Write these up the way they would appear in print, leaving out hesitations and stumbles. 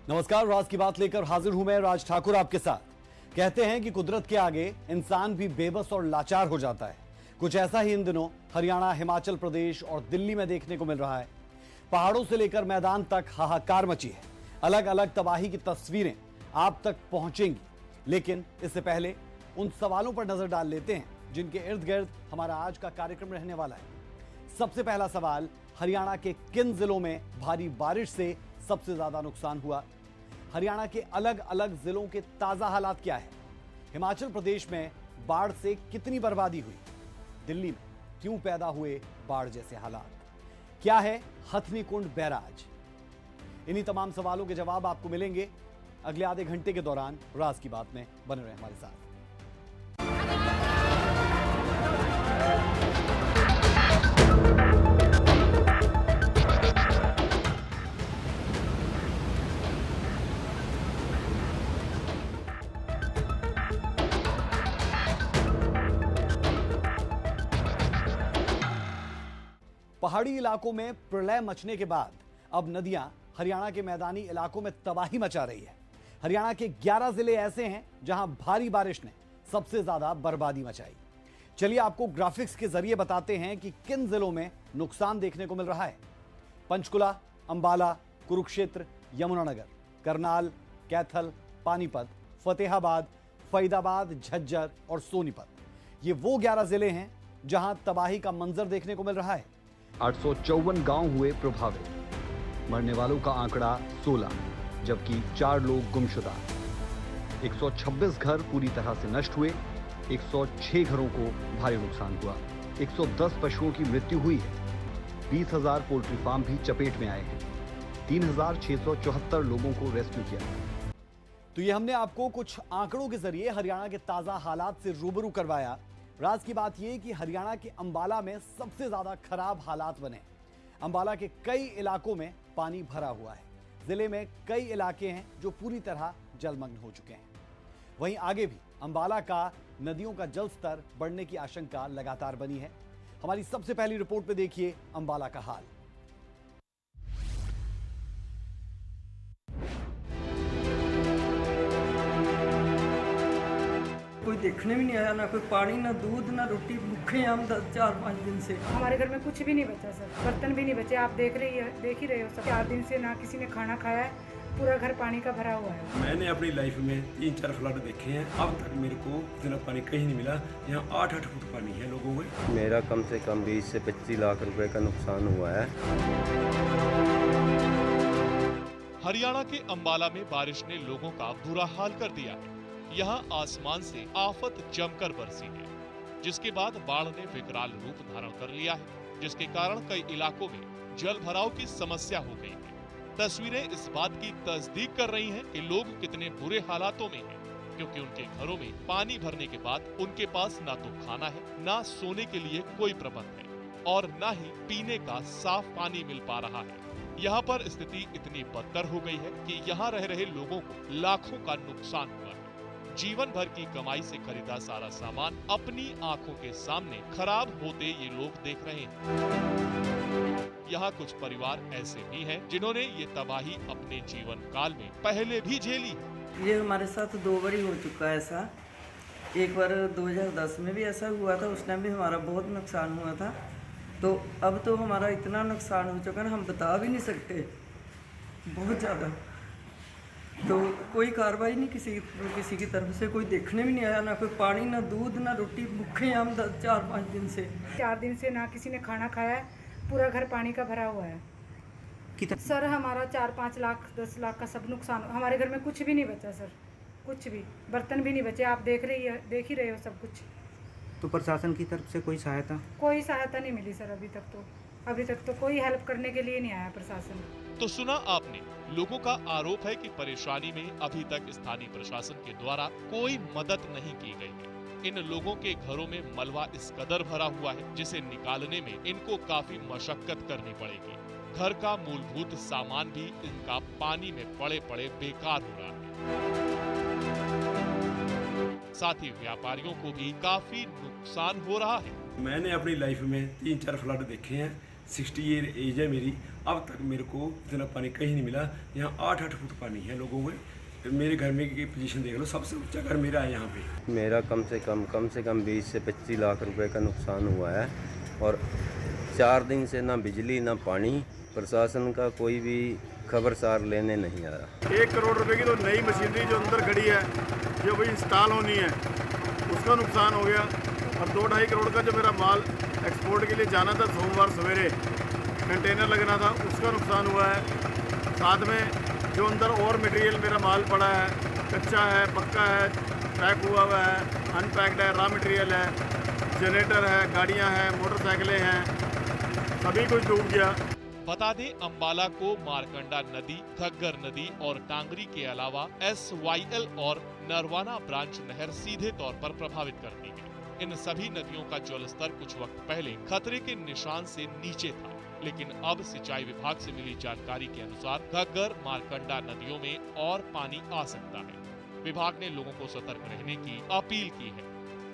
नमस्कार, राज की बात लेकर हाजिर हूं मैं राज ठाकुर आपके साथ। कहते हैं कि कुदरत के आगे इंसान भी बेबस और लाचार हो जाता है। कुछ ऐसा ही इन दिनों हरियाणा, हिमाचल प्रदेश और दिल्ली में देखने को मिल रहा है। पहाड़ों से लेकर मैदान तक हाहाकार मची है। अलग अलग तबाही की तस्वीरें आप तक पहुंचेंगी, लेकिन इससे पहले उन सवालों पर नजर डाल लेते हैं जिनके इर्द गिर्द हमारा आज का कार्यक्रम रहने वाला है। सबसे पहला सवाल, हरियाणा के किन जिलों में भारी बारिश से सबसे ज्यादा नुकसान हुआ? हरियाणा के अलग अलग जिलों के ताजा हालात क्या है? हिमाचल प्रदेश में बाढ़ से कितनी बर्बादी हुई? दिल्ली में क्यों पैदा हुए बाढ़ जैसे हालात? क्या है हथनी कुंड बैराज? इन्हीं तमाम सवालों के जवाब आपको मिलेंगे अगले आधे घंटे के दौरान। राज की बात में बने रहे हमारे साथ। पहाड़ी इलाकों में प्रलय मचने के बाद अब नदियां हरियाणा के मैदानी इलाकों में तबाही मचा रही है। हरियाणा के 11 जिले ऐसे हैं जहां भारी बारिश ने सबसे ज्यादा बर्बादी मचाई। चलिए आपको ग्राफिक्स के जरिए बताते हैं कि किन जिलों में नुकसान देखने को मिल रहा है। पंचकुला, अंबाला, कुरुक्षेत्र, यमुनानगर, करनाल, कैथल, पानीपत, फतेहाबाद, फरीदाबाद, झज्जर और सोनीपत, ये वो 11 जिले हैं जहां तबाही का मंजर देखने को मिल रहा है। 854 गांव हुए प्रभावित। मरने वालों का आंकड़ा 16, जबकि 4 लोग गुमशुदा। 126 घर पूरी तरह से नष्ट हुए। 106 घरों को भारी नुकसान हुआ। 110 पशुओं की मृत्यु हुई है। 20,000 पोल्ट्री फार्म भी चपेट में आए हैं। 3,674 लोगों को रेस्क्यू किया। तो ये हमने आपको कुछ आंकड़ों के जरिए हरियाणा के ताजा हालात से रूबरू करवाया। राज की बात यह कि हरियाणा के अंबाला में सबसे ज्यादा खराब हालात बने। अंबाला के कई इलाकों में पानी भरा हुआ है। जिले में कई इलाके हैं जो पूरी तरह जलमग्न हो चुके हैं। वहीं आगे भी अंबाला का नदियों का जल स्तर बढ़ने की आशंका लगातार बनी है। हमारी सबसे पहली रिपोर्ट में देखिए अंबाला का हाल। कोई देखने भी नहीं आया, ना कोई पानी, ना दूध, ना रोटी। भूखे हैं हम 4-5 दिन से। हमारे घर में कुछ भी नहीं बचा सर, बर्तन भी नहीं बचे। आप देख ही रहे हो सब। 4 दिन से ना किसी ने खाना खाया है। पूरा घर पानी का भरा हुआ है। मैंने अपनी लाइफ में 3-4 फ्लड देखे हैं। अब तक मेरे को इतना पानी कहीं नहीं मिला। यहाँ 8-8 फुट पानी है लोगों में। मेरा कम से कम 20 से 25 लाख रुपए का नुकसान हुआ है। हरियाणा के अंबाला में बारिश ने लोगों का बुरा हाल कर दिया है। यहाँ आसमान से आफत जमकर बरसी है, जिसके बाद बाढ़ ने विकराल रूप धारण कर लिया है, जिसके कारण कई इलाकों में जल भराव की समस्या हो गई है। तस्वीरें इस बात की तस्दीक कर रही हैं कि लोग कितने बुरे हालातों में हैं, क्योंकि उनके घरों में पानी भरने के बाद उनके पास ना तो खाना है, ना सोने के लिए कोई प्रबंध है और ना ही पीने का साफ पानी मिल पा रहा है। यहाँ पर स्थिति इतनी बदतर हो गई है कि यहाँ रह रहे लोगों को लाखों का नुकसान हुआ है। जीवन भर की कमाई से खरीदा सारा सामान अपनी आंखों के सामने खराब होते ये लोग देख रहे हैं। यहाँ कुछ परिवार ऐसे भी हैं जिन्होंने ये तबाही अपने जीवन काल में पहले भी झेली है। ये हमारे साथ 2 बार हो चुका है ऐसा। एक बार 2010 में भी ऐसा हुआ था, उस टाइम भी हमारा बहुत नुकसान हुआ था। तो अब तो हमारा इतना नुकसान हो चुका है, हम बता भी नहीं सकते, बहुत ज़्यादा। तो कोई कार्रवाई नहीं किसी की तरफ से, कोई देखने भी नहीं आया, ना कोई पानी, ना दूध, ना रोटी। भूखे हैं हम 4-5 दिन से। 4 दिन से ना किसी ने खाना खाया है। पूरा घर पानी का भरा हुआ है। सर हमारा 4-5 लाख 10 लाख का सब नुकसान। हमारे घर में कुछ भी नहीं बचा सर, कुछ भी। बर्तन भी नहीं बचे। आप देख ही रहे हो सब कुछ। तो प्रशासन की तरफ से कोई सहायता नहीं मिली सर अभी तक तो कोई हेल्प करने के लिए नहीं आया प्रशासन। तो सुना आपने, लोगों का आरोप है कि परेशानी में अभी तक स्थानीय प्रशासन के द्वारा कोई मदद नहीं की गई है। इन लोगों के घरों में मलबा इस कदर भरा हुआ है जिसे निकालने में इनको काफी मशक्कत करनी पड़ेगी। घर का मूलभूत सामान भी इनका पानी में पड़े पड़े बेकार हो रहा है। साथ ही व्यापारियों को भी काफी नुकसान हो रहा है। मैंने अपनी लाइफ में 3-4 फ्लड देखे हैं। 60 ईयर एज है मेरी। अब तक मेरे को इतना पानी कहीं नहीं मिला। यहाँ 8-8 फुट पानी है लोगों में। मेरे घर में की पोजीशन देख लो, सबसे ऊंचा घर मेरा है यहाँ पे। मेरा कम से कम 20 से 25 लाख रुपए का नुकसान हुआ है और 4 दिन से ना बिजली ना पानी, प्रशासन का कोई भी खबरसार लेने नहीं आ रहा। 1 करोड़ रुपए की तो नई मशीनरी जो अंदर खड़ी है, जो भाई इंस्टॉल होनी है, उसका नुकसान हो गया। और 2-2.5 करोड़ का जो मेरा माल एक्सपोर्ट के लिए जाना था, सोमवार सवेरे कंटेनर लगना था, उसका नुकसान हुआ है। साथ में जो अंदर और मटेरियल मेरा माल पड़ा है, कच्चा है, पक्का है, पैक हुआ हुआ है, अनपैक्ड है, रॉ मटेरियल है, जनरेटर है, गाड़ियाँ हैं, मोटरसाइकिलें हैं, सभी कुछ डूब गया। बता दें, अंबाला को मारकंडा नदी, घग्गर नदी और टांगरी के अलावा SYL और नरवाना ब्रांच नहर सीधे तौर पर प्रभावित करती है। इन सभी नदियों का जलस्तर कुछ वक्त पहले खतरे के निशान से नीचे था, लेकिन अब सिंचाई विभाग से मिली जानकारी के अनुसार घग्गर, मारकंडा नदियों में और पानी आ सकता है। विभाग ने लोगों को सतर्क रहने की अपील की है।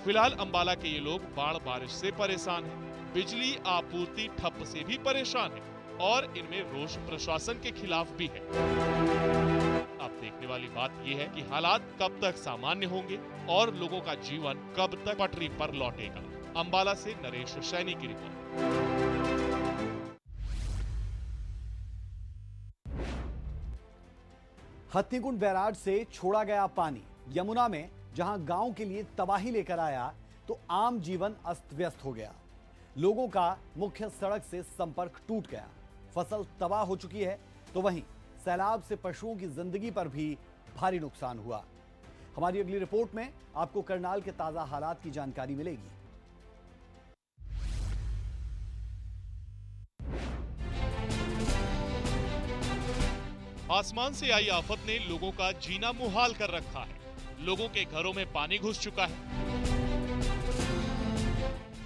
फिलहाल अंबाला के ये लोग बाढ़ बारिश से परेशान हैं, बिजली आपूर्ति ठप से भी परेशान है और इनमें रोष प्रशासन के खिलाफ भी है। अब देखने वाली बात यह है कि हालात कब तक सामान्य होंगे और लोगों का जीवन कब तक पटरी पर लौटेगा। अंबाला से नरेश सैनी की रिपोर्ट। हथनीकुंड बैराज से छोड़ा गया पानी यमुना में जहां गांव के लिए तबाही लेकर आया, तो आम जीवन अस्त व्यस्त हो गया। लोगों का मुख्य सड़क से संपर्क टूट गया, फसल तबाह हो चुकी है, तो वहीं सैलाब से पशुओं की जिंदगी पर भी भारी नुकसान हुआ। हमारी अगली रिपोर्ट में आपको करनाल के ताजा हालात की जानकारी मिलेगी। आसमान से आई आफत ने लोगों का जीना मुहाल कर रखा है। लोगों के घरों में पानी घुस चुका है,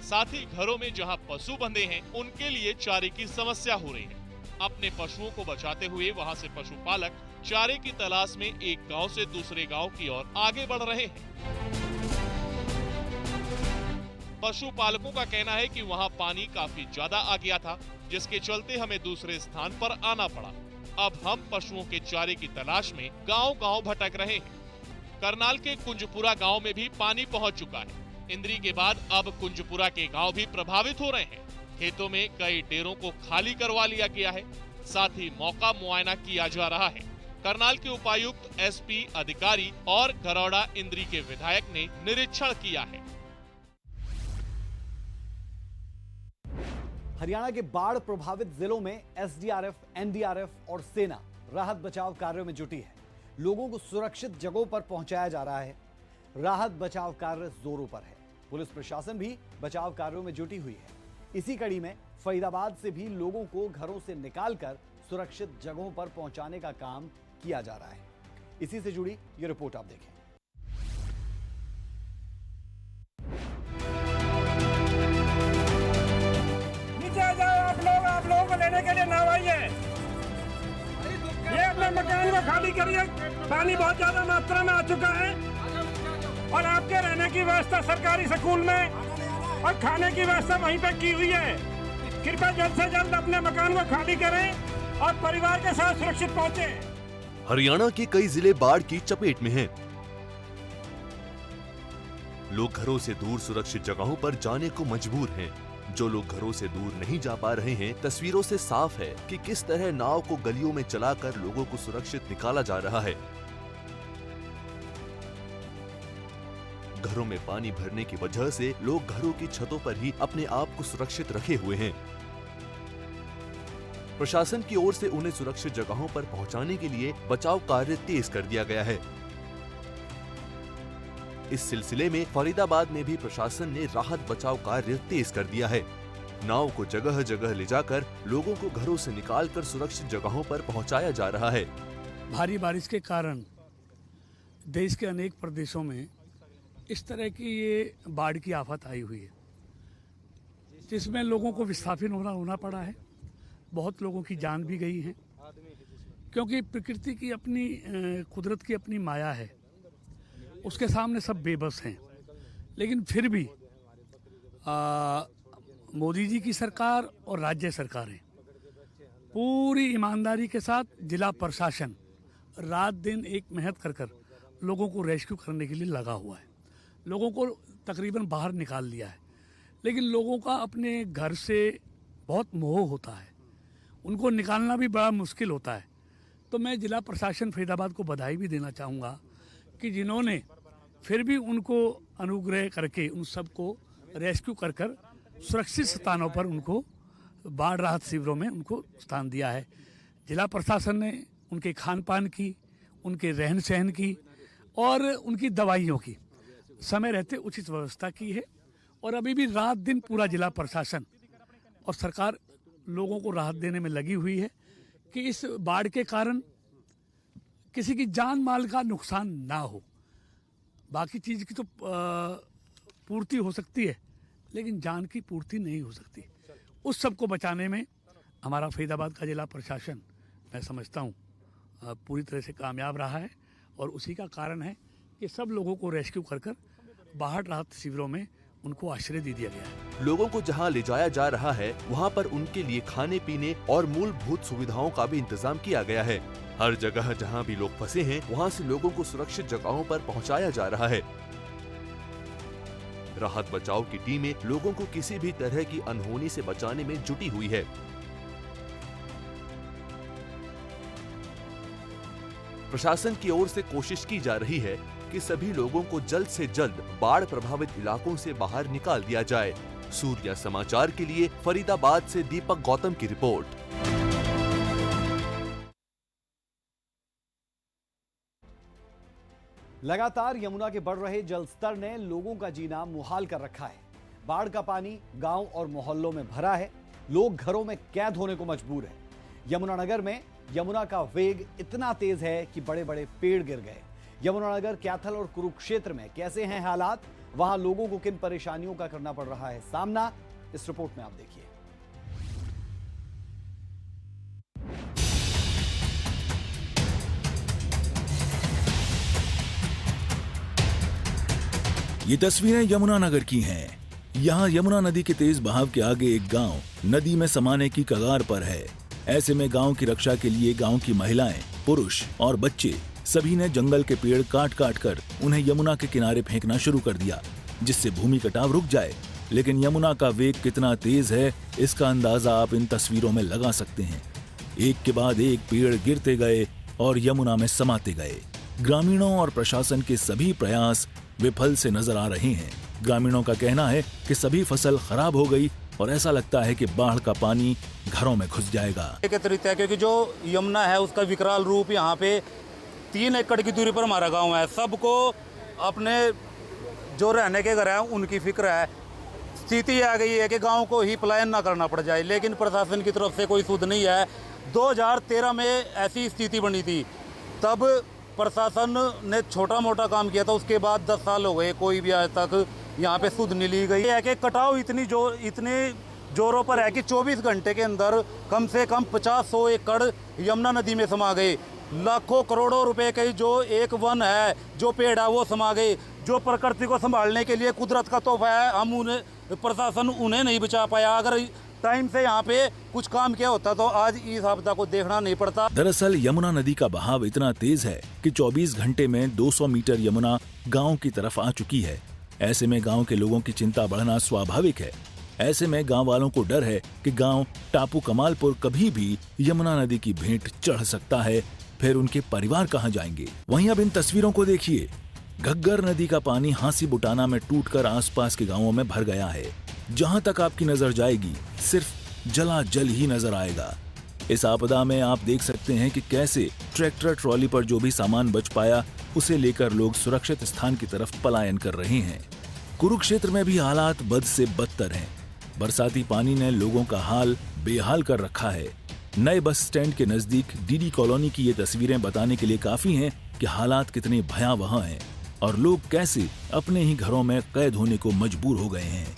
साथ ही घरों में जहां पशु बंधे हैं उनके लिए चारे की समस्या हो रही है। अपने पशुओं को बचाते हुए वहां से पशुपालक चारे की तलाश में एक गांव से दूसरे गांव की ओर आगे बढ़ रहे हैं। पशुपालकों का कहना है कि वहां पानी काफी ज्यादा आ गया था, जिसके चलते हमें दूसरे स्थान पर आना पड़ा। अब हम पशुओं के चारे की तलाश में गांव-गांव भटक रहे हैं। करनाल के कुंजपुरा गांव में भी पानी पहुंच चुका है। इंद्री के बाद अब कुंजपुरा के गांव भी प्रभावित हो रहे हैं। खेतों में कई डेरों को खाली करवा लिया गया है, साथ ही मौका मुआयना किया जा रहा है। करनाल के उपायुक्त, SP अधिकारी और गरौड़ा इंद्री के विधायक ने निरीक्षण किया है। हरियाणा के बाढ़ प्रभावित जिलों में SDRF, NDRF और सेना राहत बचाव कार्यों में जुटी है। लोगों को सुरक्षित जगहों पर पहुंचाया जा रहा है। राहत बचाव कार्य जोरों पर है। पुलिस प्रशासन भी बचाव कार्यों में जुटी हुई है। इसी कड़ी में फरीदाबाद से भी लोगों को घरों से निकालकर सुरक्षित जगहों पर पहुंचाने का काम किया जा रहा है। इसी से जुड़ी ये रिपोर्ट आप देखें। नीचे आ जाओ आप लोगों को लेने के लिए नाव आई है। ये अपने मकान को खाली करिए, पानी बहुत ज्यादा मात्रा में आ चुका है और आपके रहने की व्यवस्था सरकारी स्कूल में और खाने की व्यवस्था वहीं पे की हुई है। कृपया जल्द से जल्द अपने मकान को खाली करें और परिवार के साथ सुरक्षित पहुंचे। हरियाणा के कई जिले बाढ़ की चपेट में हैं। लोग घरों से दूर सुरक्षित जगहों पर जाने को मजबूर हैं। जो लोग घरों से दूर नहीं जा पा रहे हैं, तस्वीरों से साफ है कि किस तरह नाव को गलियों में चलाकर लोगों को सुरक्षित निकाला जा रहा है। घरों में पानी भरने की वजह से लोग घरों की छतों पर ही अपने आप को सुरक्षित रखे हुए हैं। प्रशासन की ओर से उन्हें सुरक्षित जगहों पर पहुंचाने के लिए बचाव कार्य तेज कर दिया गया है। इस सिलसिले में फरीदाबाद में भी प्रशासन ने राहत बचाव कार्य तेज कर दिया है। नाव को जगह जगह ले जाकर लोगों को घरों से निकालकर सुरक्षित जगहों पर पहुंचाया जा रहा है। भारी बारिश के कारण देश के अनेक प्रदेशों में इस तरह की ये बाढ़ की आफत आई हुई है, जिसमें लोगों को विस्थापित होना पड़ा है। बहुत लोगों की जान भी गई है, क्योंकि प्रकृति की अपनी कुदरत की अपनी माया है, उसके सामने सब बेबस हैं। लेकिन फिर भी मोदी जी की सरकार और राज्य सरकारें पूरी ईमानदारी के साथ जिला प्रशासन रात दिन एक मेहनत कर लोगों को रेस्क्यू करने के लिए लगा हुआ है। लोगों को तकरीबन बाहर निकाल लिया है, लेकिन लोगों का अपने घर से बहुत मोह होता है, उनको निकालना भी बड़ा मुश्किल होता है। तो मैं जिला प्रशासन फरीदाबाद को बधाई भी देना चाहूँगा कि जिन्होंने फिर भी उनको अनुग्रह करके उन सबको रेस्क्यू कर सुरक्षित स्थानों पर उनको बाढ़ राहत शिविरों में उनको स्थान दिया है। जिला प्रशासन ने उनके खान पान की, उनके रहन सहन की और उनकी दवाइयों की समय रहते उचित व्यवस्था की है। और अभी भी रात दिन पूरा जिला प्रशासन और सरकार लोगों को राहत देने में लगी हुई है कि इस बाढ़ के कारण किसी की जान माल का नुकसान ना हो। बाकी चीज़ की तो पूर्ति हो सकती है, लेकिन जान की पूर्ति नहीं हो सकती। उस सब को बचाने में हमारा फरीदाबाद का जिला प्रशासन मैं समझता हूँ पूरी तरह से कामयाब रहा है और उसी का कारण है कि सब लोगों को रेस्क्यू कर बाढ़ राहत शिविरों में उनको आश्रय दे दिया गया है। लोगों को जहां ले जाया जा रहा है वहां पर उनके लिए खाने पीने और मूलभूत सुविधाओं का भी इंतजाम किया गया है। हर जगह जहां भी लोग फंसे हैं वहां से लोगों को सुरक्षित जगहों पर पहुंचाया जा रहा है। राहत बचाव की टीमें लोगों को किसी भी तरह की अनहोनी से बचाने में जुटी हुई है। प्रशासन की ओर से कोशिश की जा रही है कि सभी लोगों को जल्द से जल्द बाढ़ प्रभावित इलाकों से बाहर निकाल दिया जाए। सूर्या समाचार के लिए फरीदाबाद से दीपक गौतम की रिपोर्ट। लगातार यमुना के बढ़ रहे जल स्तर ने लोगों का जीना मुहाल कर रखा है। बाढ़ का पानी गांव और मोहल्लों में भरा है, लोग घरों में कैद होने को मजबूर है। यमुनानगर में यमुना का वेग इतना तेज है कि बड़े बड़े पेड़ गिर गए। यमुनानगर, कैथल और कुरुक्षेत्र में कैसे हैं हालात, वहां लोगों को किन परेशानियों का करना पड़ रहा है सामना, इस रिपोर्ट में आप देखिए। ये तस्वीरें यमुनानगर की हैं। यहाँ यमुना नदी के तेज बहाव के आगे एक गांव नदी में समाने की कगार पर है। ऐसे में गांव की रक्षा के लिए गांव की महिलाएं, पुरुष और बच्चे सभी ने जंगल के पेड़ काट काट कर उन्हें यमुना के किनारे फेंकना शुरू कर दिया, जिससे भूमि कटाव रुक जाए। लेकिन यमुना का वेग कितना तेज है, इसका अंदाजा आप इन तस्वीरों में लगा सकते हैं। एक के बाद एक पेड़ गिरते गए और यमुना में समाते गए। ग्रामीणों और प्रशासन के सभी प्रयास विफल से नजर आ रहे हैं। ग्रामीणों का कहना है कि सभी फसल खराब हो गई और ऐसा लगता है कि बाढ़ का पानी घरों में घुस जाएगा। क्योंकि जो यमुना है उसका विकराल रूप यहाँ पे 3 एकड़ की दूरी पर हमारा गांव है। सबको अपने जो रहने के घर हैं उनकी फिक्र है। स्थिति आ गई है कि गांव को ही पलायन ना करना पड़ जाए, लेकिन प्रशासन की तरफ से कोई सुध नहीं है। 2013 में ऐसी स्थिति बनी थी, तब प्रशासन ने छोटा मोटा काम किया था। उसके बाद 10 साल हो गए, कोई भी आज तक यहाँ पे सुध नहीं ली गई है कि कटाव इतने जोरों पर है कि 24 घंटे के अंदर कम से कम 50-100 एकड़ यमुना नदी में समा गए। लाखों करोड़ों रुपए के जो एक वन है, जो पेड़ है, वो समा गए। जो प्रकृति को संभालने के लिए कुदरत का तोहफा है, प्रशासन उन्हें नहीं बचा पाया। अगर टाइम से यहाँ पे कुछ काम किया होता तो आज इस आपदा को देखना नहीं पड़ता। दरअसल यमुना नदी का बहाव इतना तेज है कि 24 घंटे में 200 मीटर यमुना गांव की तरफ आ चुकी है। ऐसे में गांव के लोगों की चिंता बढ़ना स्वाभाविक है। ऐसे में गांव वालों को डर है कि गांव टापू कमालपुर कभी भी यमुना नदी की भेंट चढ़ सकता है, फिर उनके परिवार कहां जाएंगे। वहीं अब इन तस्वीरों को देखिए। घग्गर नदी का पानी हांसी बुटाना में टूटकर आसपास के गांवों में भर गया है। जहां तक आपकी नजर जाएगी सिर्फ जलाजल ही नजर आएगा। इस आपदा में आप देख सकते हैं कि कैसे ट्रैक्टर ट्रॉली पर जो भी सामान बच पाया उसे लेकर लोग सुरक्षित स्थान की तरफ पलायन कर रहे हैं। कुरुक्षेत्र में भी हालात बद से बदतर हैं। बरसाती पानी ने लोगों का हाल बेहाल कर रखा है। नए बस स्टैंड के नजदीक डीडी कॉलोनी की ये तस्वीरें बताने के लिए काफी हैं कि हालात कितने भयावह हैं और लोग कैसे अपने ही घरों में कैद होने को मजबूर हो गए हैं।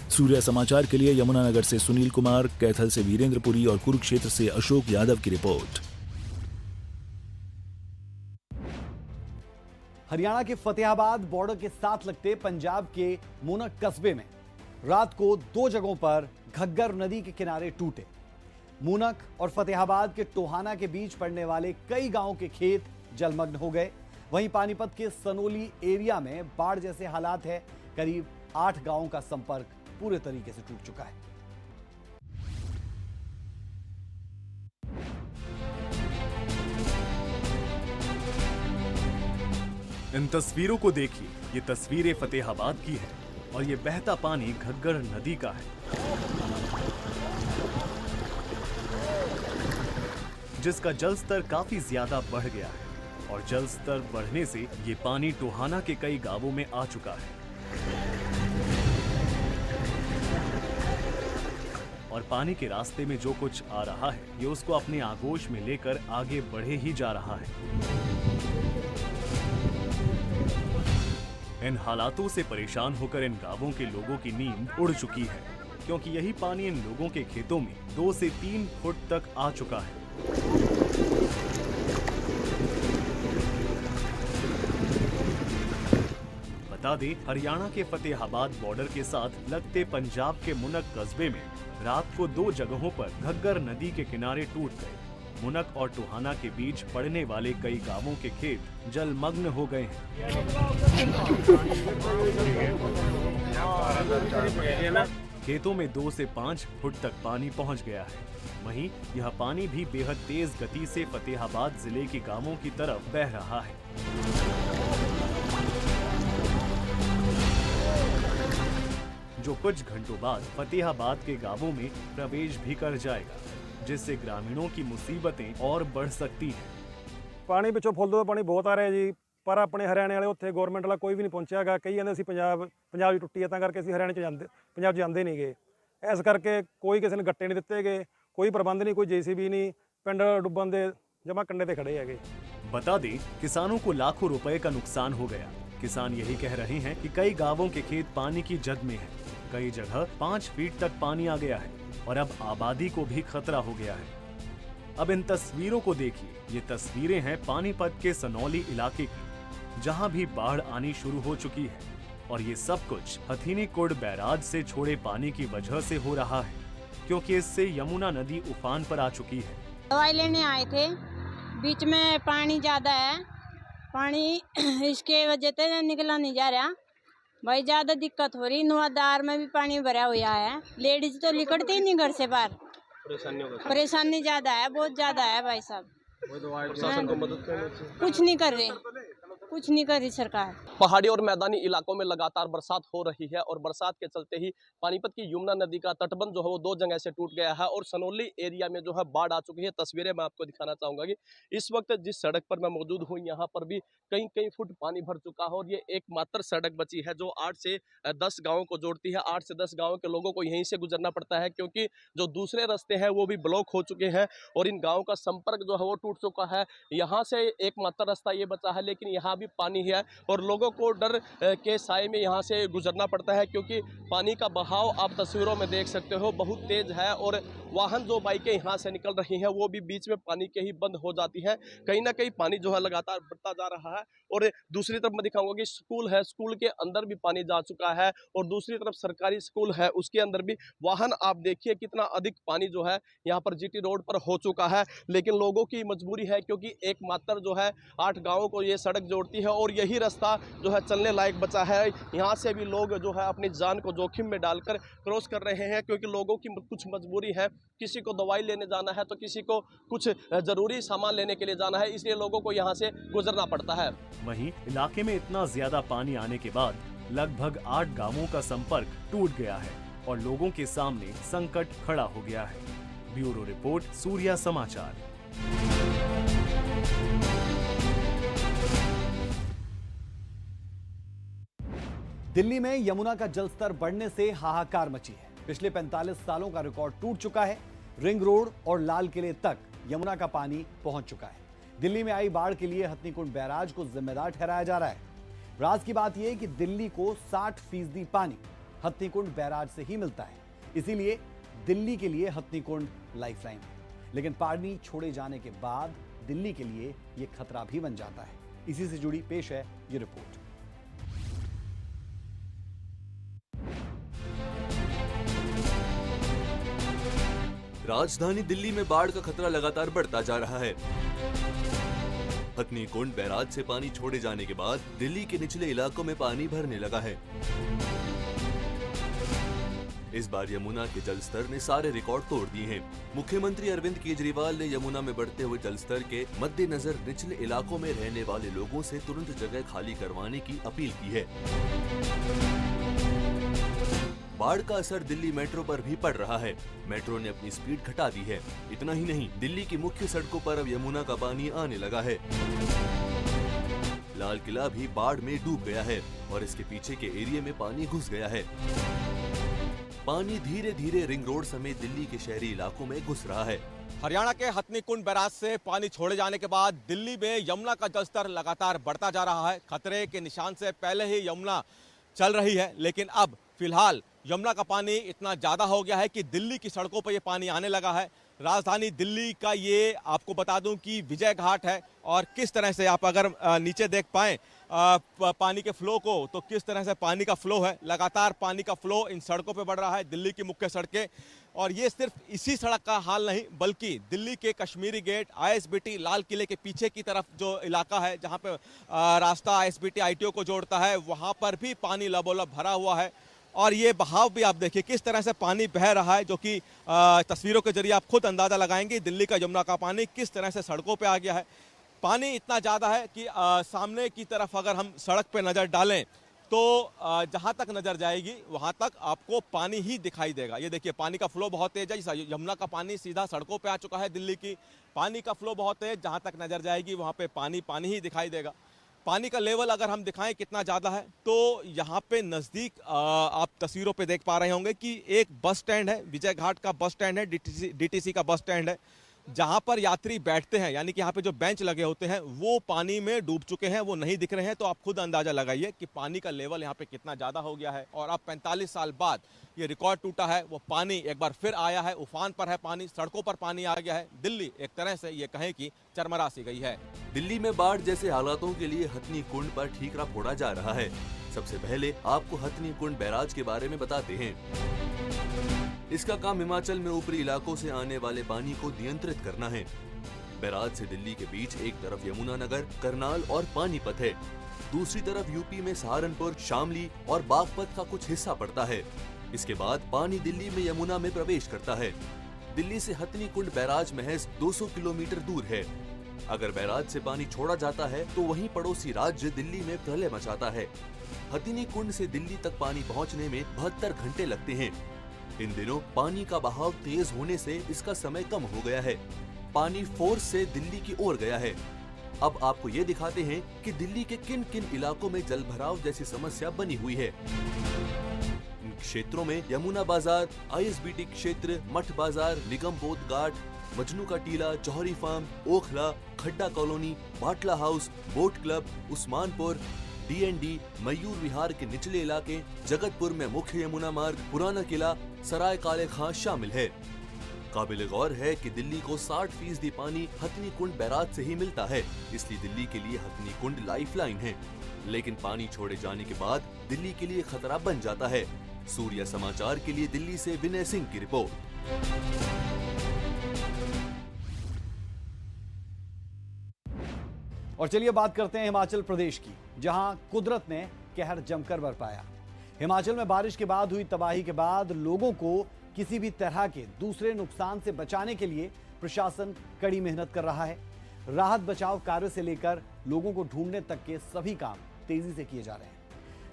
सूर्या समाचार के लिए यमुनानगर से सुनील कुमार, कैथल से वीरेंद्रपुरी और कुरुक्षेत्र से अशोक यादव की रिपोर्ट। हरियाणा के फतेहाबाद बॉर्डर के साथ लगते पंजाब के मोनक कस्बे में रात को 2 जगहों पर घग्गर नदी के किनारे टूटे। मूनक और फतेहाबाद के टोहाना के बीच पड़ने वाले कई गांवों के खेत जलमग्न हो गए। वहीं पानीपत के सनोली एरिया में बाढ़ जैसे हालात है। करीब 8 गांवों का संपर्क पूरे तरीके से टूट चुका है। इन तस्वीरों को देखिए, ये तस्वीरें फतेहाबाद की है और ये बहता पानी घग्गर नदी का है, जिसका जल स्तर काफी ज्यादा बढ़ गया है और जल स्तर बढ़ने से ये पानी टोहाना के कई गांवों में आ चुका है और पानी के रास्ते में जो कुछ आ रहा है ये उसको अपने आगोश में लेकर आगे बढ़े ही जा रहा है। इन हालातों से परेशान होकर इन गांवों के लोगों की नींद उड़ चुकी है, क्योंकि यही पानी इन लोगों के खेतों में 2 से 3 फुट तक आ चुका है। बता दें, हरियाणा के फतेहाबाद बॉर्डर के साथ लगते पंजाब के मुनक कस्बे में रात को 2 जगहों पर घग्गर नदी के किनारे टूट गए। मुनक और टोहाना के बीच पड़ने वाले कई गांवों के खेत जलमग्न हो गए हैं। खेतों में 2 से 5 फुट तक पानी पहुंच गया है। वहीं यह पानी भी बेहद तेज गति से फतेहाबाद जिले के गांवों की तरफ बह रहा है। जो कुछ घंटों बाद फतेहाबाद के गांवों में प्रवेश भी कर जाएगा, जिससे ग्रामीणों की मुसीबतें और बढ़ सकती हैं। पानी पिछों फुੱਲ ਤੋਂ ਪਾਣੀ ਬਹੁਤ ਆ ਰਿਹਾ ਜੀ, ਪਰ ਆਪਣੇ ਹਰਿਆਣੇ ਵਾਲੇ ਉੱਥੇ ਗਵਰਨਮੈਂਟ ਵਾਲਾ ਕੋਈ ਵੀ ਨਹੀਂ ਪਹੁੰਚਿਆਗਾ। ਕਈ ਕਹਿੰਦੇ ਅਸੀਂ ਪੰਜਾਬ ਦੀ ਟੁੱਟੀ ਹੈ ਤਾਂ ਕਰਕੇ ਅਸੀਂ ਹਰਿਆਣੇ ਚ ਜਾਂਦੇ, ਪੰਜਾਬ ਚ ਜਾਂਦੇ ਨਹੀਂਗੇ। ਇਸ ਕਰਕੇ ਕੋਈ ਕਿਸੇ ਨੇ ਗੱਟੇ ਨਹੀਂ ਦਿੱਤੇ ਗਏ, ਕੋਈ ਪ੍ਰਬੰਧ ਨਹੀਂ, ਕੋਈ ਜੀਸੀਬੀ नहीं, ਪਿੰਡ ਡੁੱਬਣ ਦੇ ਜਮਾ ਕੰਡੇ ਤੇ खड़े ਹੈਗੇ। बता दें, किसानों को लाखों रुपए का नुकसान हो गया। किसान यही कह रहे हैं कि कई गांवों के खेत पानी की जद में है। कई जगह 5 फीट तक पानी आ गया है और अब आबादी को भी खतरा हो गया है। अब इन तस्वीरों को देखिए, ये तस्वीरें हैं पानीपत के सनौली इलाके की, जहां भी बाढ़ आनी शुरू हो चुकी है और ये सब कुछ हथीनीकुंड बैराज से छोड़े पानी की वजह से हो रहा है, क्योंकि इससे यमुना नदी उफान पर आ चुकी है। दवाई लेने आए थे, बीच में पानी ज्यादा है, पानी इसके वजह से निकला नहीं जा रहा भाई, ज्यादा दिक्कत हो रही। नुआदार में भी पानी भरा हुआ है, लेडीज तो निकलती ही नहीं घर से बाहर। परेशानी ज्यादा है, बहुत ज्यादा है भाई साहब। प्रशासन को मदद करनी, कुछ नहीं कर रहे, कुछ नहीं कर रही सरकार। पहाड़ी और मैदानी इलाकों में लगातार बरसात हो रही है और बरसात के चलते ही पानीपत की यमुना नदी का तटबंध जो है वो 2 जगह से टूट गया है और सनौली एरिया में जो है बाढ़ आ चुकी है। तस्वीरें मैं आपको दिखाना चाहूंगा कि इस वक्त जिस सड़क पर मैं मौजूद हूँ यहाँ पर भी कई फुट पानी भर चुका है और ये एकमात्र सड़क बची है जो 8 से 10 गाँवों को जोड़ती है। 8 से 10 गाँवों के लोगों को यहीं से गुजरना पड़ता है, क्योंकि जो दूसरे रास्ते हैं वो भी ब्लॉक हो चुके हैं और इन गाँवों का संपर्क जो है वो टूट चुका है। यहाँ से एकमात्र रास्ता ये बचा है, लेकिन यहाँ भी पानी है और लोगों को डर के साए में यहाँ से गुजरना पड़ता है, क्योंकि पानी का बहाव आप तस्वीरों में देख सकते हो बहुत तेज है और वाहन जो बाइकें यहाँ से निकल रही हैं वो भी बीच में पानी के ही बंद हो जाती हैं। कहीं ना कहीं पानी जो है लगातार बढ़ता जा रहा है और दूसरी तरफ मैं दिखाऊंगा कि स्कूल है, स्कूल के अंदर भी पानी जा चुका है और दूसरी तरफ सरकारी स्कूल है उसके अंदर भी वाहन आप देखिए कितना अधिक पानी जो है यहाँ पर जीटी रोड पर हो चुका है। लेकिन लोगों की मजबूरी है, क्योंकि एकमात्र जो है 8 गाँवों को ये सड़क जोड़ती है और यही रास्ता जो है चलने लायक बचा है। यहाँ से भी लोग जो है अपनी जान को जोखिम में डालकर क्रॉस कर रहे हैं, क्योंकि लोगों की कुछ मजबूरी है, किसी को दवाई लेने जाना है तो किसी को कुछ जरूरी सामान लेने के लिए जाना है, इसलिए लोगों को यहाँ से गुजरना पड़ता है। वहीं इलाके में इतना ज्यादा पानी आने के बाद लगभग 8 गांवों का संपर्क टूट गया है और लोगों के सामने संकट खड़ा हो गया है। ब्यूरो रिपोर्ट, सूर्या समाचार। दिल्ली में यमुना का जलस्तर बढ़ने से हाहाकार मची है। पिछले 45 सालों का रिकॉर्ड टूट चुका है। रिंग रोड और लाल किले तक यमुना का पानी पहुंच चुका है। दिल्ली में आई बाढ़ के लिए हथनीकुंड बैराज को जिम्मेदार ठहराया जा रहा है। राज की बात यह है कि दिल्ली को 60% पानी हथनीकुंड बैराज से ही मिलता है, इसीलिए दिल्ली के लिए हथनीकुंड लाइफलाइन है। लेकिन पानी छोड़े जाने के बाद दिल्ली के लिए यह खतरा भी बन जाता है। इसी से जुड़ी पेश है ये रिपोर्ट। राजधानी दिल्ली में बाढ़ का खतरा लगातार बढ़ता जा रहा है। हथनी कुंड बैराज से पानी छोड़े जाने के बाद दिल्ली के निचले इलाकों में पानी भरने लगा है। इस बार यमुना के जलस्तर ने सारे रिकॉर्ड तोड़ दिए हैं। मुख्यमंत्री अरविंद केजरीवाल ने यमुना में बढ़ते हुए जलस्तर के मद्देनजर निचले इलाकों में रहने वाले लोगों से तुरंत जगह खाली करवाने की अपील की है। बाढ़ का असर दिल्ली मेट्रो पर भी पड़ रहा है। मेट्रो ने अपनी स्पीड घटा दी है। इतना ही नहीं, दिल्ली की मुख्य सड़कों पर अब यमुना का पानी आने लगा है। लाल किला भी बाढ़ में डूब गया है और इसके पीछे के एरिया में पानी घुस गया है। पानी धीरे धीरे रिंग रोड समेत दिल्ली के शहरी इलाकों में घुस रहा है। हरियाणा के हथनी कुंड बैराज से पानी छोड़े जाने के बाद दिल्ली में यमुना का जलस्तर लगातार बढ़ता जा रहा है। खतरे के निशान से पहले ही यमुना चल रही है, लेकिन अब फिलहाल यमुना का पानी इतना ज़्यादा हो गया है कि दिल्ली की सड़कों पर ये पानी आने लगा है। राजधानी दिल्ली का ये आपको बता दूं कि विजय घाट है और किस तरह से आप अगर नीचे देख पाएं पानी के फ्लो को, तो किस तरह से पानी का फ्लो है। लगातार पानी का फ्लो इन सड़कों पे बढ़ रहा है, दिल्ली की मुख्य सड़कें। और ये सिर्फ इसी सड़क का हाल नहीं, बल्कि दिल्ली के कश्मीरी गेट, ISBT, लाल किले के पीछे की तरफ जो इलाका है जहाँ पे रास्ता ISBT ITO को जोड़ता है, वहाँ पर भी पानी लबोलब भरा हुआ है। और ये बहाव भी आप देखिए किस तरह से पानी बह रहा है, जो कि तस्वीरों के जरिए आप खुद अंदाज़ा लगाएंगे दिल्ली का यमुना का पानी किस तरह से सड़कों पे आ गया है। पानी इतना ज़्यादा है कि सामने की तरफ अगर हम सड़क पे नज़र डालें तो जहाँ तक नज़र जाएगी वहाँ तक आपको पानी ही दिखाई देगा। ये देखिए पानी का फ्लो बहुत तेज़ है। यमुना का पानी सीधा सड़कों पे आ चुका है दिल्ली की। पानी का फ्लो बहुत तेज़, जहाँ तक नज़र जाएगी वहाँ पे पानी पानी ही दिखाई देगा। पानी का लेवल अगर हम दिखाएं कितना ज़्यादा है, तो यहाँ पे नज़दीक आप तस्वीरों पे देख पा रहे होंगे कि एक बस स्टैंड है, विजय घाट का बस स्टैंड है, DTC का बस स्टैंड है, जहाँ पर यात्री बैठते हैं, यानी कि यहाँ पे जो बेंच लगे होते हैं वो पानी में डूब चुके हैं, वो नहीं दिख रहे हैं। तो आप खुद अंदाज़ा लगाइए कि पानी का लेवल यहाँ पे कितना ज़्यादा हो गया है। और अब 45 साल बाद ये रिकॉर्ड टूटा है, वो पानी एक बार फिर आया है, उफान पर है पानी, सड़कों पर पानी आ गया है। दिल्ली एक तरह से ये कहें कि चरमरा सी गई है। दिल्ली में बाढ़ जैसे हालातों के लिए हथनी कुंड पर ठीकरा फोड़ा जा रहा है। सबसे पहले आपको हथनी कुंड बैराज के बारे में बताते हैं। इसका काम हिमाचल में ऊपरी इलाकों से आने वाले पानी को नियंत्रित करना है। बैराज से दिल्ली के बीच एक तरफ यमुनानगर, करनाल और पानीपत है, दूसरी तरफ यूपी में सहारनपुर, शामली और बागपत का कुछ हिस्सा पड़ता है। इसके बाद पानी दिल्ली में यमुना में प्रवेश करता है। दिल्ली से हथनी कुंड बैराज महज 200 किलोमीटर दूर है। अगर बैराज से पानी छोड़ा जाता है तो वहीं पड़ोसी राज्य दिल्ली में प्रलय मचाता है। हथनी कुंड से दिल्ली तक पानी पहुंचने में 72 घंटे लगते हैं। इन दिनों पानी का बहाव तेज होने से इसका समय कम हो गया है। पानी फोर्स से दिल्ली की ओर गया है। अब आपको ये दिखाते हैं कि दिल्ली के किन किन इलाकों में जलभराव जैसी समस्या बनी हुई है। इन क्षेत्रों में यमुना बाजार, ISBT क्षेत्र, मठ बाजार, निगम बोध घाट, मजनू का टीला, जौहरी farm, Okhla, Khadda colony, Batla house, boat club, Usmanpur, DND, Mayur Vihar के निचले इलाके, जगतपुर में मुख्य यमुना मार्ग, पुराना किला, सराय काले खां शामिल है। काबिल गौर है कि दिल्ली को 60% पानी हथनी कुंड बैराज से ही मिलता है, इसलिए दिल्ली के लिए हथनी कुंड लाइफलाइन है। लेकिन पानी छोड़े जाने के बाद दिल्ली के लिए खतरा बन जाता है। सूर्या समाचार के लिए दिल्ली से विनय सिंह की रिपोर्ट। और चलिए बात करते हैं हिमाचल प्रदेश की, जहां कुदरत ने कहर जमकर बरपाया। हिमाचल में बारिश के बाद हुई तबाही के बाद लोगों को किसी भी तरह के दूसरे नुकसान से बचाने के लिए प्रशासन कड़ी मेहनत कर रहा है। राहत बचाव कार्य से लेकर लोगों को ढूंढने तक के सभी काम तेजी से किए जा रहे हैं।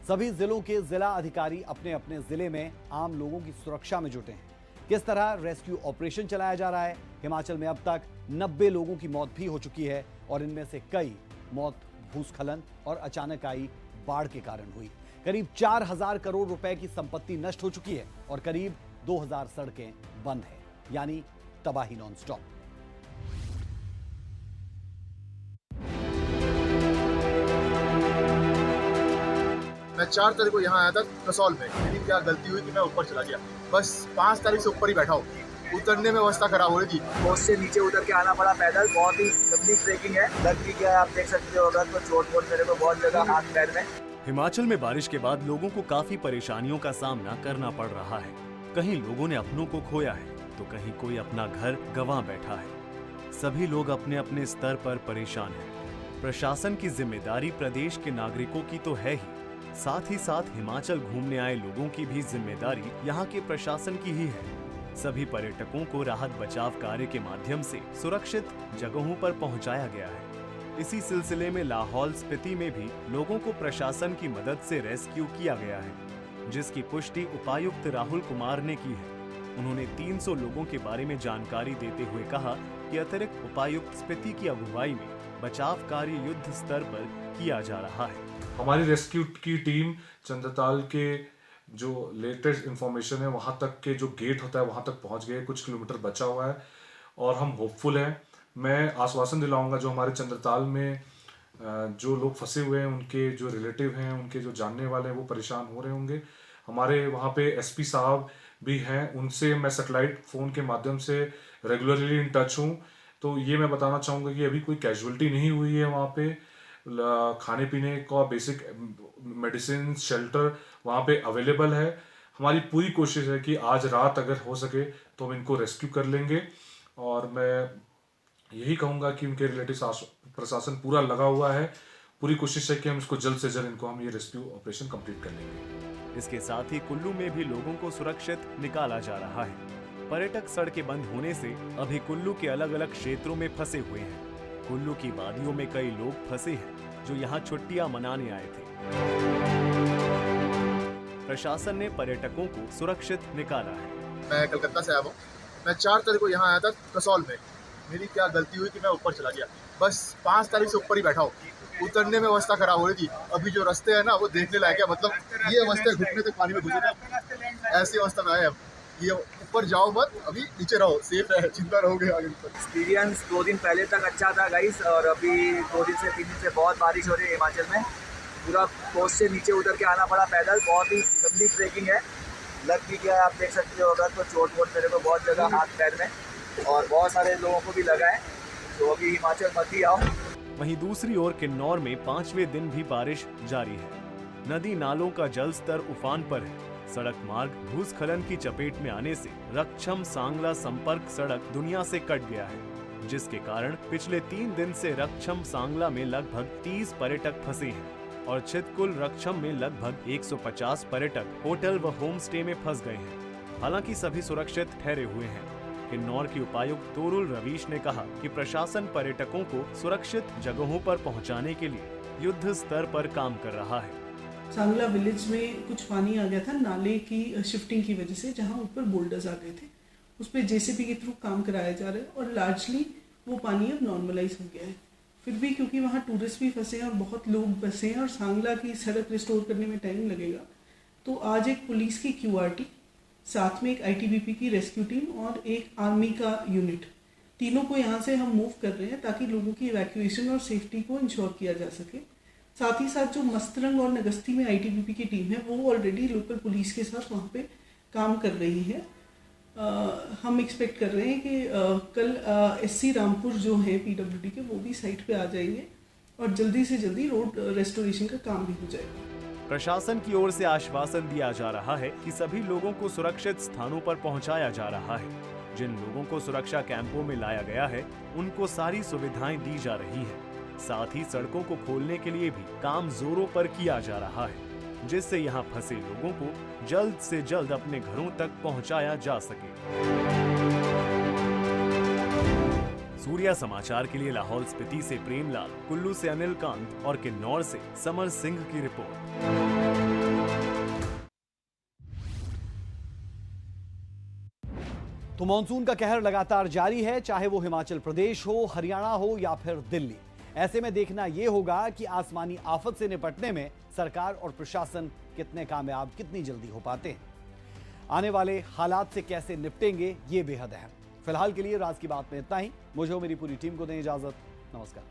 सभी जिलों के जिला अधिकारी अपने अपने जिले में आम लोगों की सुरक्षा में जुटे हैं। किस तरह रेस्क्यू ऑपरेशन चलाया जा रहा है। हिमाचल में अब तक 90 लोगों की मौत भी हो चुकी है और इनमें से कई मौत भूस्खलन और अचानक आई बाढ़ के कारण हुई। करीब 4000 करोड़ रुपए की संपत्ति नष्ट हो चुकी है और करीब 2000 सड़कें बंद है, यानी तबाही नॉनस्टॉप। मैं 4 तारीख को यहाँ आया था कसौल में, मेरी क्या गलती हुई कि मैं ऊपर चला गया। बस 5 तारीख से ऊपर ही बैठा हूँ। उतरने में अवस्था खराब हो रही थी, बहुत से नीचे उतर के आना पड़ा पैदल। बहुत ही लंबी ट्रेकिंग है, लग भी गया, आप देख सकते हो। अगर तो चोट वोट मेरे को बहुत जगह हाथ पैर में। हिमाचल में बारिश के बाद लोगों को काफी परेशानियों का सामना करना पड़ रहा है। कहीं लोगों ने अपनों को खोया है, तो कहीं कोई अपना घर गंवा बैठा है। सभी लोग अपने अपने स्तर पर परेशान हैं। प्रशासन की जिम्मेदारी प्रदेश के नागरिकों की तो है ही, साथ ही साथ हिमाचल घूमने आए लोगों की भी जिम्मेदारी यहाँ के प्रशासन की ही है। सभी पर्यटकों को राहत बचाव कार्य के माध्यम से सुरक्षित जगहों पर पहुँचाया गया है। इसी सिलसिले में लाहौल स्पीति में भी लोगों को प्रशासन की मदद से रेस्क्यू किया गया है, जिसकी पुष्टि उपायुक्त राहुल कुमार ने की है। उन्होंने 300 लोगों के बारे में जानकारी देते हुए कहा कि अतिरिक्त उपायुक्त स्पीति की अगुवाई में बचाव कार्य युद्ध स्तर पर किया जा रहा है। हमारी रेस्क्यू की टीम चंद्रताल के जो लेटेस्ट इंफॉर्मेशन है वहाँ तक के जो गेट होता है वहाँ तक पहुँच गए, कुछ किलोमीटर बचा हुआ है और हम होपफुल हैं। मैं आश्वासन दिलाऊंगा जो हमारे चंद्रताल में जो लोग फंसे हुए हैं, उनके जो रिलेटिव हैं, उनके जो जानने वाले हैं वो परेशान हो रहे होंगे। हमारे वहाँ पे एसपी साहब भी हैं, उनसे मैं सैटेलाइट फ़ोन के माध्यम से रेगुलरली इन टच हूँ। तो ये मैं बताना चाहूँगा कि अभी कोई कैजुअलिटी नहीं हुई है वहाँ पे। खाने पीने का बेसिक मेडिसिन शेल्टर वहाँ पे अवेलेबल है। हमारी पूरी कोशिश है कि आज रात अगर हो सके तो हम इनको रेस्क्यू कर लेंगे और मैं यही कहूँगा कि उनके रिलेटिव प्रशासन पूरा लगा हुआ है। पूरी कोशिश है कि हम इसको जल्द से जल्द इनको हम ये रेस्क्यू ऑपरेशन कंप्लीट कर लेंगे। इसके साथ ही कुल्लू में भी लोगों को सुरक्षित निकाला जा रहा है। पर्यटक सड़कें बंद होने से अभी कुल्लू के अलग अलग क्षेत्रों में फंसे हुए हैं। कुल्लू की वादियों में कई लोग फंसे हैं जो यहाँ छुट्टियां मनाने आए थे। प्रशासन ने पर्यटकों को सुरक्षित निकाला है। मैं कलकत्ता से आया हूँ। मैं 4 तारीख को यहाँ आया था कसौल में। मेरी क्या गलती हुई कि मैं ऊपर चला गया। बस 5 तारीख से ऊपर ही बैठा हूँ। उतरने में अवस्था खराब हो रही थी। अभी जो रास्ते हैं ना वो देखने लायक है, मतलब ये अवस्था घुटने तक पानी में घुसे ना, ऐसी अवस्था में आए। ये ऊपर जाओ मत, अभी नीचे रहो, सेफ है, चिंता रहोगे आगे। एक्सपीरियंस 2 दिन पहले तक अच्छा था गाइस, और अभी 2 दिन से 3 दिन से बहुत बारिश हो रही है हिमाचल में। पूरा कोस्ट से नीचे उतर के आना पड़ा पैदल। बहुत ही लंबी ट्रेकिंग है। लग भी गया, आप देख सकते हो। अगर तो चोट वोट मेरे को बहुत जगह हाथ पैर में, और बहुत सारे लोगों को भी लगा है। तो अभी हिमाचल मत ही आओ। वहीं दूसरी ओर किन्नौर में 5वें दिन भी बारिश जारी है। नदी नालों का जल स्तर उफान पर है। सड़क मार्ग भूस्खलन की चपेट में आने से रक्षम सांगला संपर्क सड़क दुनिया से कट गया है, जिसके कारण पिछले 3 दिन से रक्षम सांगला में लगभग 30 पर्यटक फंसे हैं और छितकुल रक्षम में लगभग 150 पर्यटक होटल व होम स्टे में फंस गए हैं। हालांकि सभी सुरक्षित ठहरे हुए हैं। किन्नौर की उपायुक्त तोरुल रवीश ने कहा कि प्रशासन पर्यटकों को सुरक्षित जगहों पर पहुंचाने के लिए युद्ध स्तर पर काम कर रहा है। सांगला विलेज में कुछ पानी आ गया था नाले की शिफ्टिंग की वजह से, जहां ऊपर बोल्डर्स आ गए थे। उस पर जेसीबी के थ्रू काम कराया जा रहा है और लार्जली वो पानी अब नॉर्मलाइज हो गया है। फिर भी क्योंकि वहाँ टूरिस्ट भी फंसे हैं और बहुत लोग बसे हैं और सांगला की सड़क रिस्टोर करने में टाइम लगेगा, तो आज एक पुलिस की QRT, साथ में एक ITBP की रेस्क्यू टीम और एक आर्मी का यूनिट, तीनों को यहाँ से हम मूव कर रहे हैं ताकि लोगों की इवैक्यूएशन और सेफ्टी को इंश्योर किया जा सके। साथ ही साथ जो मस्तरंग और नगस्ती में ITBP की टीम है वो ऑलरेडी लोकल पुलिस के साथ वहाँ पे काम कर रही है। हम एक्सपेक्ट कर रहे हैं कि कल SC रामपुर जो है PWD के, वो भी साइट पे आ जाएंगे और जल्दी से जल्दी रोड रेस्टोरेशन का काम भी हो जाएगा। प्रशासन की ओर से आश्वासन दिया जा रहा है कि सभी लोगों को सुरक्षित स्थानों पर पहुंचाया जा रहा है। जिन लोगों को सुरक्षा कैंपों में लाया गया है उनको सारी सुविधाएं दी जा रही हैं। साथ ही सड़कों को खोलने के लिए भी काम जोरों पर किया जा रहा है, जिससे यहाँ फंसे लोगों को जल्द से जल्द अपने घरों तक पहुँचाया जा सके। सूर्या समाचार के लिए लाहौल स्पीति से प्रेमलाल, कुल्लू से अनिल कांत और किन्नौर से समर सिंह की रिपोर्ट। तो मॉनसून का कहर लगातार जारी है, चाहे वो हिमाचल प्रदेश हो, हरियाणा हो या फिर दिल्ली। ऐसे में देखना यह होगा कि आसमानी आफत से निपटने में सरकार और प्रशासन कितने कामयाब, कितनी जल्दी हो पाते हैं। आने वाले हालात से कैसे निपटेंगे, ये बेहद अहम। फिलहाल के लिए राज की बात में इतना ही। मुझे और मेरी पूरी टीम को दें इजाजत। नमस्कार।